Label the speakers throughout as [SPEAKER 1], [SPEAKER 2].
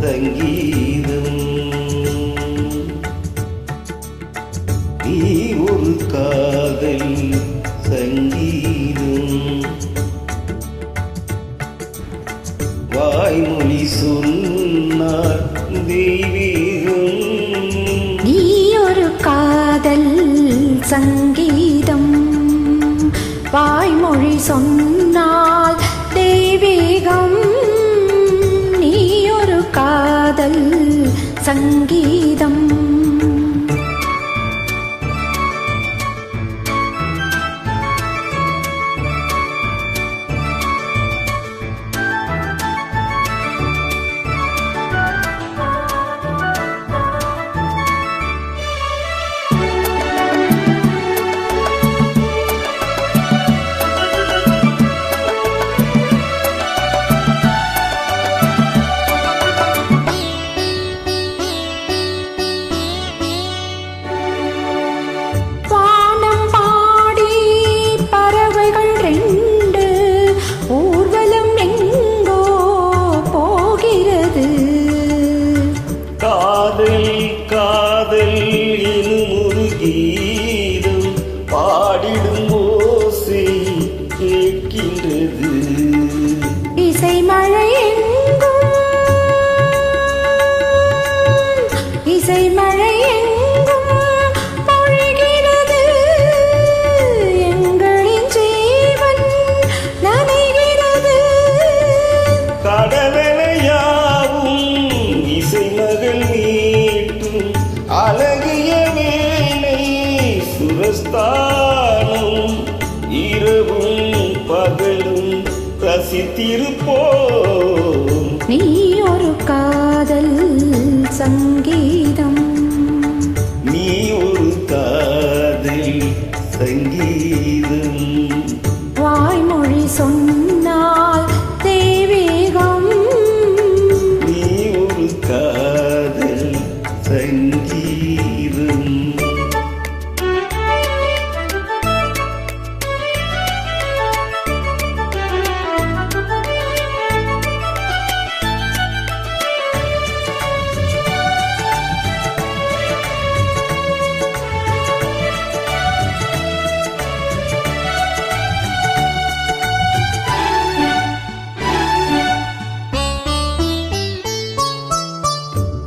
[SPEAKER 1] சங்கீதம். நீ ஒரு காதல் சங்கீதம். வாய்மொழி சொன்னார் தெய்வீகம்.
[SPEAKER 2] நீ ஒரு காதல் சங்கீதம். வாய்மொழி சொன்னால் தெய்வீகம். நீ ஒரு காதல் சங்கீதம்.
[SPEAKER 1] காதல் எனும் ஒரு கீதம் பாடிடும் ஓசை கேட்கின்றது.
[SPEAKER 2] இசை மழை எங்கும், இசை மழை எங்கும் பொழிகிறது. எங்களின் ஜீவன் நனைகிறது.
[SPEAKER 1] கடலையாவும் இசை மகள் அழகிய வேலை சுரஸ்தானம். இரவும் பகலும் ரசித்திருப்போம்.
[SPEAKER 2] நீ ஒரு காதல் சங்கீதம்.
[SPEAKER 1] நீ ஒரு காதல் சங்கீதம்.
[SPEAKER 2] வாய்மொழி சொன்னால் தெய்வீகம்.
[SPEAKER 1] நீ ஒரு காதல் சங்கீதம்.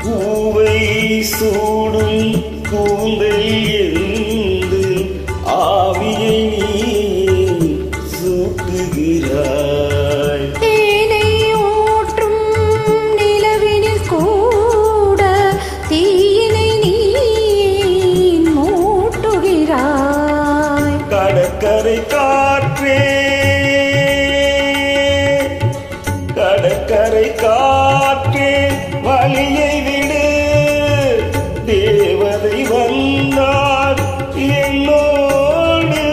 [SPEAKER 1] பூவை சூடும் கூந்தல் எழுந்து ஆவியை நீ சூட்டுகிறாய்.
[SPEAKER 2] தேனை ஊற்றும் நிலவினில் கூட தீயினை நீ மூட்டுகிறாய்.
[SPEAKER 1] கடற்கரை காற்றே, கடற்கரை காற்றே வழியை விடு. தேவதை வந்தார் என்னோடு.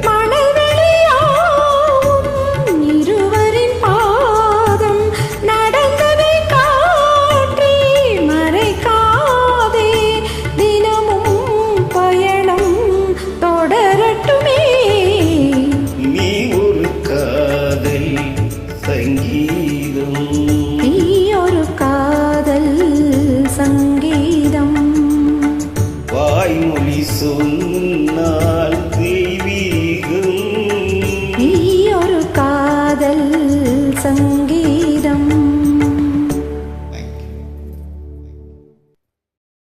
[SPEAKER 2] மணவெளியாவும் இருவரின் பாதம் நடந்ததை காற்றே மறைக்காதே. தினமும் பயணம் தொடரட்டுமே.
[SPEAKER 1] நீ ஒரு காதல் சங்கீதம்.
[SPEAKER 2] நீ ஒரு காதல் சங்கீதம்.
[SPEAKER 1] வாய்மொழி சொன்னால் தெய்வீகம்.
[SPEAKER 2] நீ ஒரு காதல் சங்கீதம்.